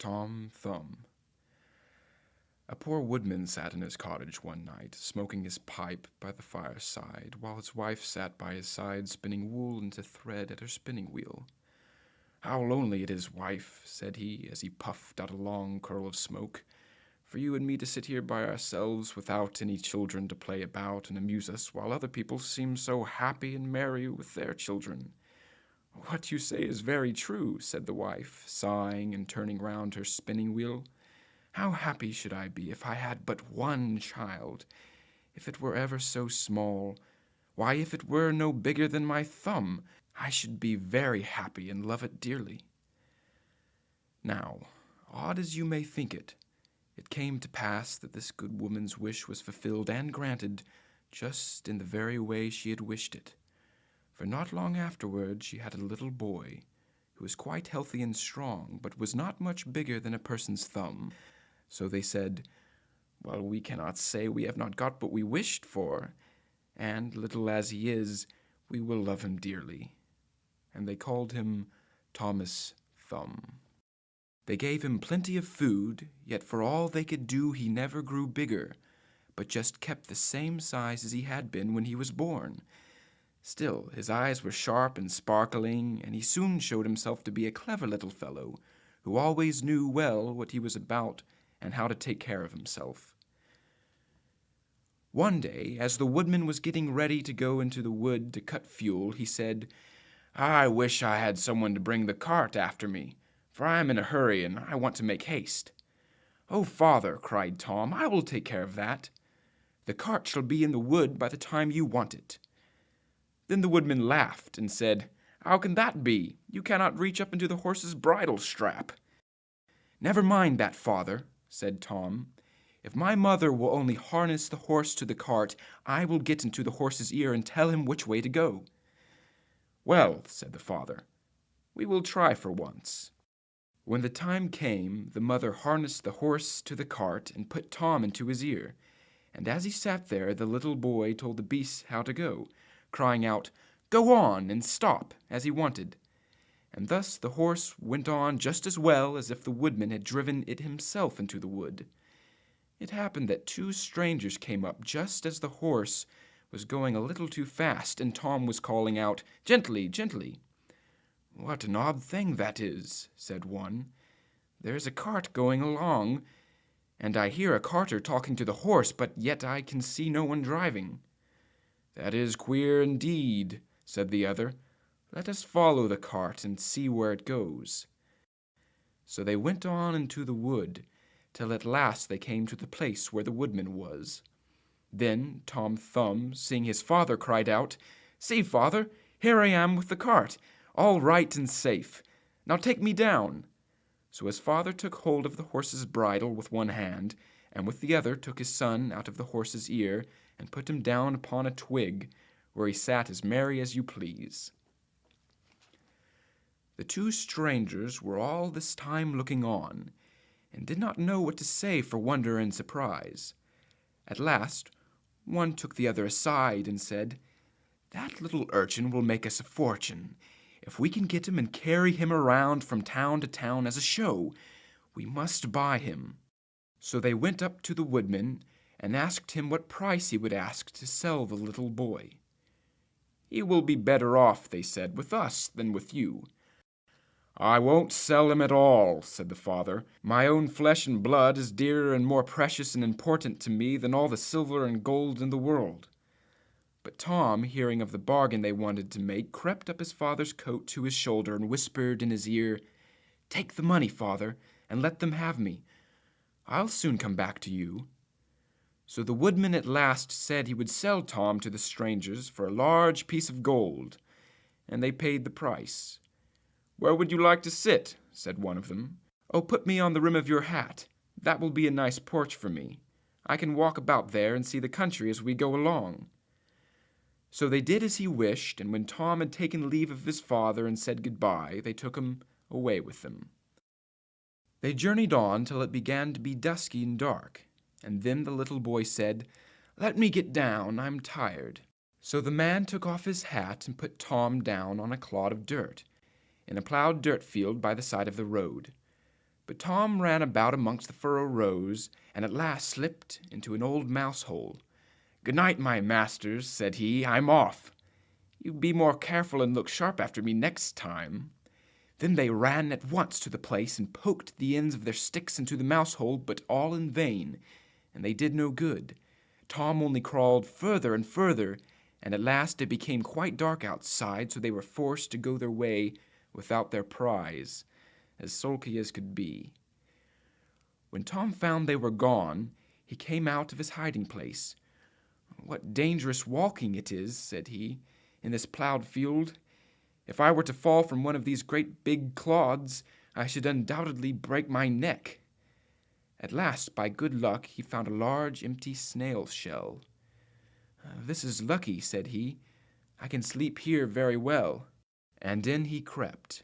Tom Thumb. A poor woodman sat in his cottage one night, smoking his pipe by the fireside, while his wife sat by his side spinning wool into thread at her spinning wheel. "How lonely it is, wife," said he, as he puffed out a long curl of smoke, "for you and me to sit here by ourselves without any children to play about and amuse us, while other people seem so happy and merry with their children." "What you say is very true," said the wife, sighing and turning round her spinning wheel. "How happy should I be if I had but one child, if it were ever so small. Why, if it were no bigger than my thumb, I should be very happy and love it dearly." Now, odd as you may think it, it came to pass that this good woman's wish was fulfilled and granted just in the very way she had wished it. For not long afterward she had a little boy, who was quite healthy and strong, but was not much bigger than a person's thumb. So they said, "Well, we cannot say we have not got what we wished for, and, little as he is, we will love him dearly." And they called him Thomas Thumb. They gave him plenty of food, yet for all they could do he never grew bigger, but just kept the same size as he had been when he was born. Still, his eyes were sharp and sparkling, and he soon showed himself to be a clever little fellow, who always knew well what he was about and how to take care of himself. One day, as the woodman was getting ready to go into the wood to cut fuel, he said, "I wish I had someone to bring the cart after me, for I am in a hurry and I want to make haste." "Oh, father," cried Tom, "I will take care of that. The cart shall be in the wood by the time you want it." Then the woodman laughed and said, "How can that be? You cannot reach up into the horse's bridle strap." "Never mind that, father," said Tom. "If my mother will only harness the horse to the cart, I will get into the horse's ear and tell him which way to go." "Well," said the father, "we will try for once." When the time came, the mother harnessed the horse to the cart and put Tom into his ear, and as he sat there the little boy told the beast how to go, crying out, "Go on," and stop, as he wanted. And thus the horse went on just as well as if the woodman had driven it himself into the wood. It happened that two strangers came up just as the horse was going a little too fast, and Tom was calling out, "Gently, gently." "What an odd thing that is," said one. "There's a cart going along, and I hear a carter talking to the horse, but yet I can see no one driving." "That is queer indeed," said the other. "Let us follow the cart and see where it goes." So they went on into the wood, till at last they came to the place where the woodman was. Then Tom Thumb, seeing his father, cried out, "See, father, here I am with the cart, all right and safe. Now take me down." So his father took hold of the horse's bridle with one hand, and with the other took his son out of the horse's ear, and put him down upon a twig, where he sat as merry as you please. The two strangers were all this time looking on, and did not know what to say for wonder and surprise. At last one took the other aside and said, "That little urchin will make us a fortune. If we can get him and carry him around from town to town as a show, we must buy him." So they went up to the woodman and asked him what price he would ask to sell the little boy. "He will be better off," they said, "with us than with you." "I won't sell him at all," said the father. "My own flesh and blood is dearer and more precious and important to me than all the silver and gold in the world." But Tom, hearing of the bargain they wanted to make, crept up his father's coat to his shoulder and whispered in his ear, "Take the money, father, and let them have me. I'll soon come back to you." So the woodman at last said he would sell Tom to the strangers for a large piece of gold, and they paid the price. "Where would you like to sit?" said one of them. "Oh, put me on the rim of your hat. That will be a nice porch for me. I can walk about there and see the country as we go along." So they did as he wished, and when Tom had taken leave of his father and said goodbye, they took him away with them. They journeyed on till it began to be dusky and dark, and then the little boy said, "Let me get down, I'm tired." So the man took off his hat and put Tom down on a clod of dirt, in a plowed dirt field by the side of the road. But Tom ran about amongst the furrow rows, and at last slipped into an old mouse hole. "Good night, my masters," said he. "I'm off. You be more careful and look sharp after me next time." Then they ran at once to the place and poked the ends of their sticks into the mouse hole, but all in vain, and they did no good. Tom only crawled further and further, and at last it became quite dark outside, so they were forced to go their way without their prize, as sulky as could be. When Tom found they were gone, he came out of his hiding place. "What dangerous walking it is," said he, "in this plowed field. If I were to fall from one of these great big clods, I should undoubtedly break my neck." At last, by good luck, he found a large empty snail shell. "This is lucky," said he. "I can sleep here very well." And in he crept.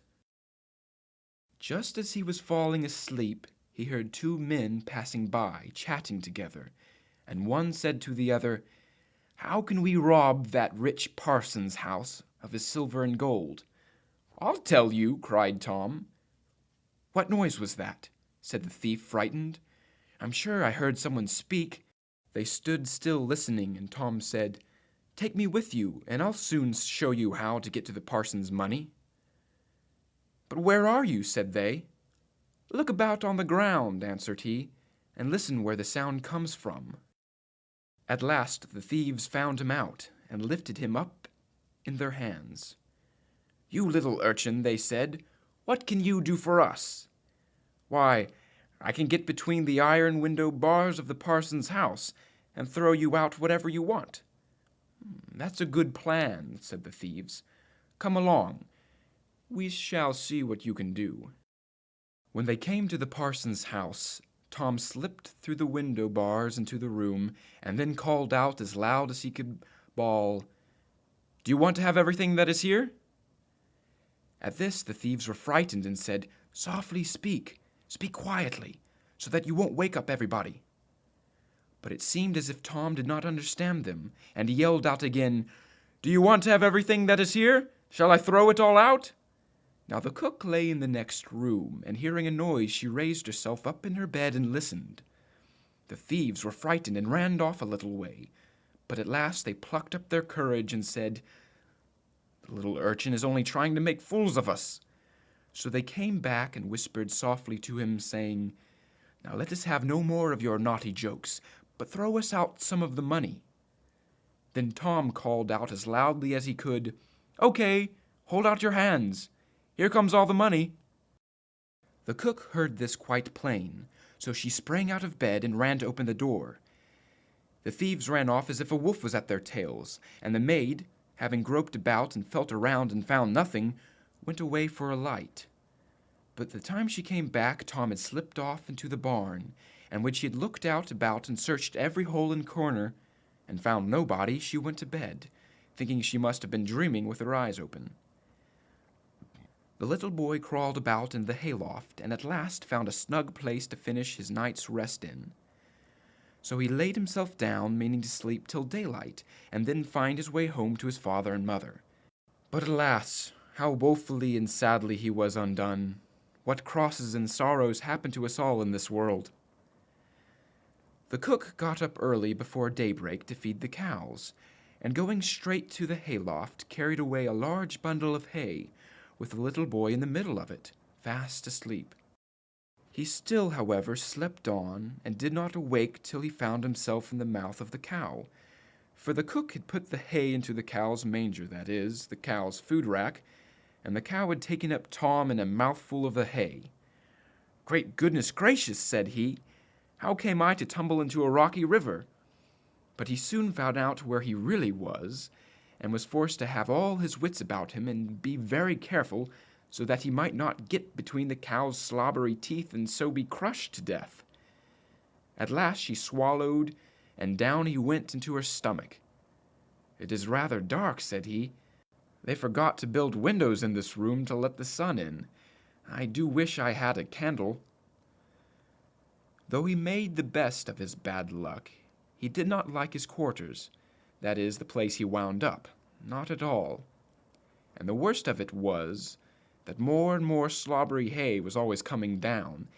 Just as he was falling asleep, he heard two men passing by, chatting together, and one said to the other, "How can we rob that rich parson's house of his silver and gold?" "I'll tell you," cried Tom. "What noise was that?" said the thief, frightened. "I'm sure I heard someone speak." They stood still listening, and Tom said, "Take me with you, and I'll soon show you how to get to the parson's money." "But where are you?" said they. "Look about on the ground," answered he, "and listen where the sound comes from." At last the thieves found him out, and lifted him up in their hands. "You little urchin," they said, "what can you do for us?" "Why, I can get between the iron window bars of the parson's house, and throw you out whatever you want." "That's a good plan," said the thieves. "Come along. We shall see what you can do." When they came to the parson's house, Tom slipped through the window bars into the room, and then called out as loud as he could bawl, "Do you want to have everything that is here?" At this the thieves were frightened and said, "Softly speak quietly, so that you won't wake up everybody." But it seemed as if Tom did not understand them, and he yelled out again, "Do you want to have everything that is here? Shall I throw it all out?" Now the cook lay in the next room, and hearing a noise, she raised herself up in her bed and listened. The thieves were frightened and ran off a little way, but at last they plucked up their courage and said, "The little urchin is only trying to make fools of us." So they came back and whispered softly to him, saying, "Now let us have no more of your naughty jokes, but throw us out some of the money." Then Tom called out as loudly as he could, "Okay, hold out your hands. Here comes all the money." The cook heard this quite plain, so she sprang out of bed and ran to open the door. The thieves ran off as if a wolf was at their tails, and the maid, having groped about and felt around and found nothing, went away for a light. But the time she came back, Tom had slipped off into the barn, and when she had looked out about and searched every hole and corner, and found nobody, she went to bed, thinking she must have been dreaming with her eyes open. The little boy crawled about in the hayloft, and at last found a snug place to finish his night's rest in. So he laid himself down, meaning to sleep till daylight, and then find his way home to his father and mother. But alas, how woefully and sadly he was undone! What crosses and sorrows happen to us all in this world! The cook got up early before daybreak to feed the cows, and going straight to the hayloft, carried away a large bundle of hay, with the little boy in the middle of it, fast asleep. He still, however, slept on, and did not awake till he found himself in the mouth of the cow, for the cook had put the hay into the cow's manger, that is, the cow's food rack, and the cow had taken up Tom in a mouthful of the hay. "Great goodness gracious," said he, "how came I to tumble into a rocky river?" But he soon found out where he really was, and was forced to have all his wits about him and be very careful, so that he might not get between the cow's slobbery teeth and so be crushed to death. At last she swallowed, and down he went into her stomach. "It is rather dark," said he. "They forgot to build windows in this room to let the sun in. I do wish I had a candle." Though he made the best of his bad luck, he did not like his quarters, that is, the place he wound up, not at all. And the worst of it was that more and more slobbery hay was always coming down,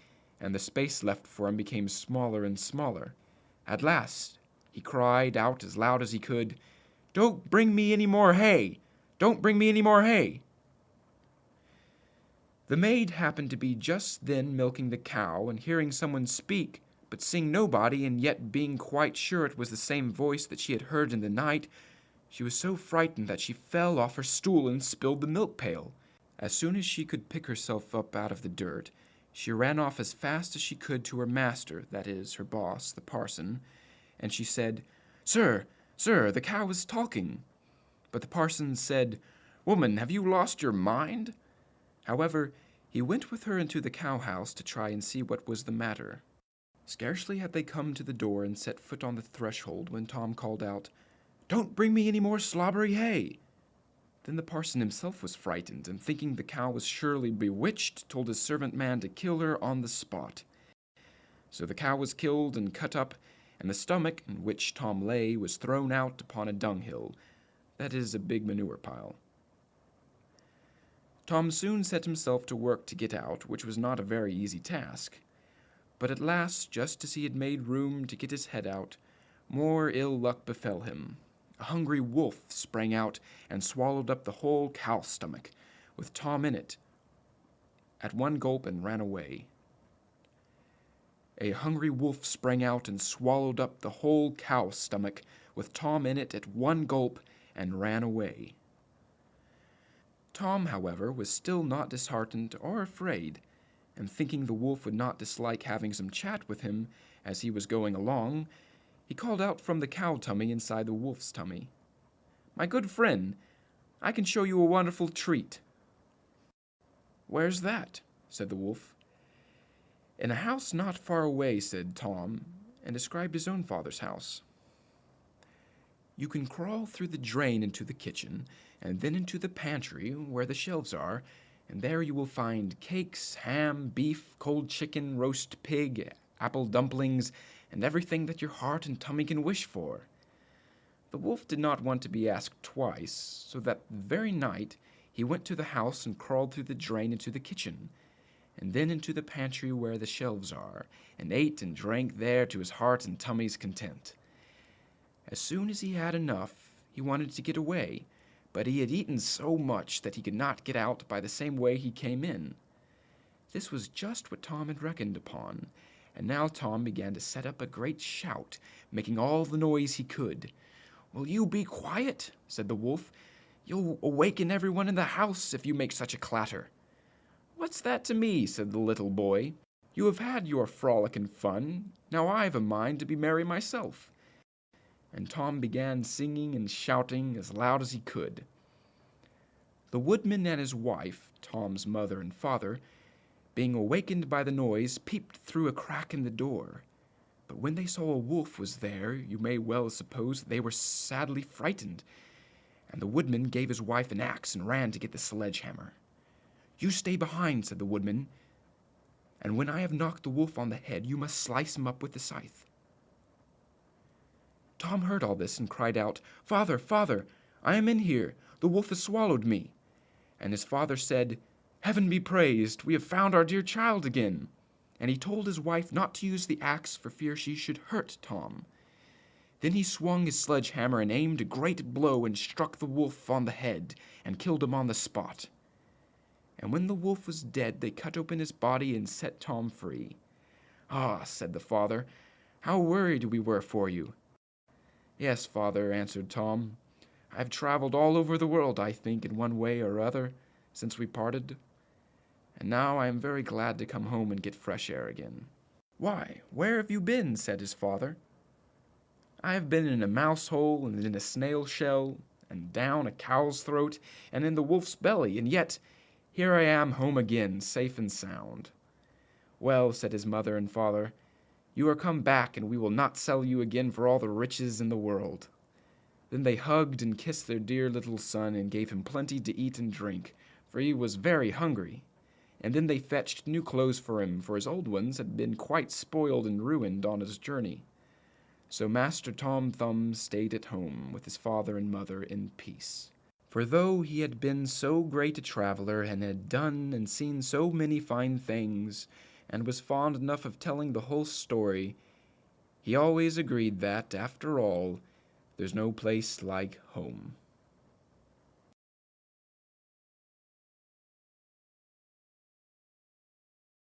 and the space left for him became smaller and smaller. At last, he cried out as loud as he could, "Don't bring me any more hay! Don't bring me any more hay!" The maid happened to be just then milking the cow, and hearing someone speak, but seeing nobody, and yet being quite sure it was the same voice that she had heard in the night, she was so frightened that she fell off her stool and spilled the milk pail. As soon as she could pick herself up out of the dirt, she ran off as fast as she could to her master, that is, her boss, the parson, and she said, "Sir, sir, the cow is talking." But the parson said, "Woman, have you lost your mind?" However, he went with her into the cow-house to try and see what was the matter. Scarcely had they come to the door and set foot on the threshold when Tom called out, "Don't bring me any more slobbery hay." Then the parson himself was frightened, and thinking the cow was surely bewitched, told his servant man to kill her on the spot. So the cow was killed and cut up, and the stomach in which Tom lay was thrown out upon a dunghill, that is, a big manure pile. Tom soon set himself to work to get out, which was not a very easy task. But at last, just as he had made room to get his head out, more ill luck befell him. A hungry wolf sprang out and swallowed up the whole cow stomach, with Tom in it, at one gulp, and ran away. A hungry wolf sprang out and swallowed up the whole cow stomach, with Tom in it at one gulp, and ran away. Tom, however, was still not disheartened or afraid, and thinking the wolf would not dislike having some chat with him as he was going along, he called out from the cow tummy inside the wolf's tummy, "My good friend, I can show you a wonderful treat." "Where's that?" said the wolf. "In a house not far away," said Tom, and described his own father's house. "You can crawl through the drain into the kitchen, and then into the pantry where the shelves are, and there you will find cakes, ham, beef, cold chicken, roast pig, apple dumplings, and everything that your heart and tummy can wish for." The wolf did not want to be asked twice, so that very night he went to the house and crawled through the drain into the kitchen, and then into the pantry where the shelves are, and ate and drank there to his heart and tummy's content. As soon as he had enough, he wanted to get away, but he had eaten so much that he could not get out by the same way he came in. This was just what Tom had reckoned upon, and now Tom began to set up a great shout, making all the noise he could. "Will you be quiet?" said the wolf. "You'll awaken everyone in the house if you make such a clatter." "What's that to me?" said the little boy. "You have had your frolic and fun, now I've a mind to be merry myself." And Tom began singing and shouting as loud as he could. The woodman and his wife, Tom's mother and father, being awakened by the noise, peeped through a crack in the door. But when they saw a wolf was there, you may well suppose that they were sadly frightened, and the woodman gave his wife an axe and ran to get the sledgehammer. "You stay behind," said the woodman, "and when I have knocked the wolf on the head, you must slice him up with the scythe." Tom heard all this and cried out, "Father, father, I am in here. The wolf has swallowed me." And his father said, "Heaven be praised, we have found our dear child again." And he told his wife not to use the axe for fear she should hurt Tom. Then he swung his sledgehammer and aimed a great blow and struck the wolf on the head and killed him on the spot. And when the wolf was dead, they cut open his body and set Tom free. "Ah," said the father, "how worried we were for you." "Yes, father," answered Tom. "I've traveled all over the world, I think, in one way or other, since we parted. And now I am very glad to come home and get fresh air again." "Why, where have you been?" said his father. "I have been in a mouse hole, and in a snail shell, and down a cow's throat, and in the wolf's belly, and yet here I am home again, safe and sound." "Well," said his mother and father, "you are come back, and we will not sell you again for all the riches in the world." Then they hugged and kissed their dear little son, and gave him plenty to eat and drink, for he was very hungry. And then they fetched new clothes for him, for his old ones had been quite spoiled and ruined on his journey. So Master Tom Thumb stayed at home with his father and mother in peace. For though he had been so great a traveler, and had done and seen so many fine things, and was fond enough of telling the whole story, he always agreed that, after all, there's no place like home.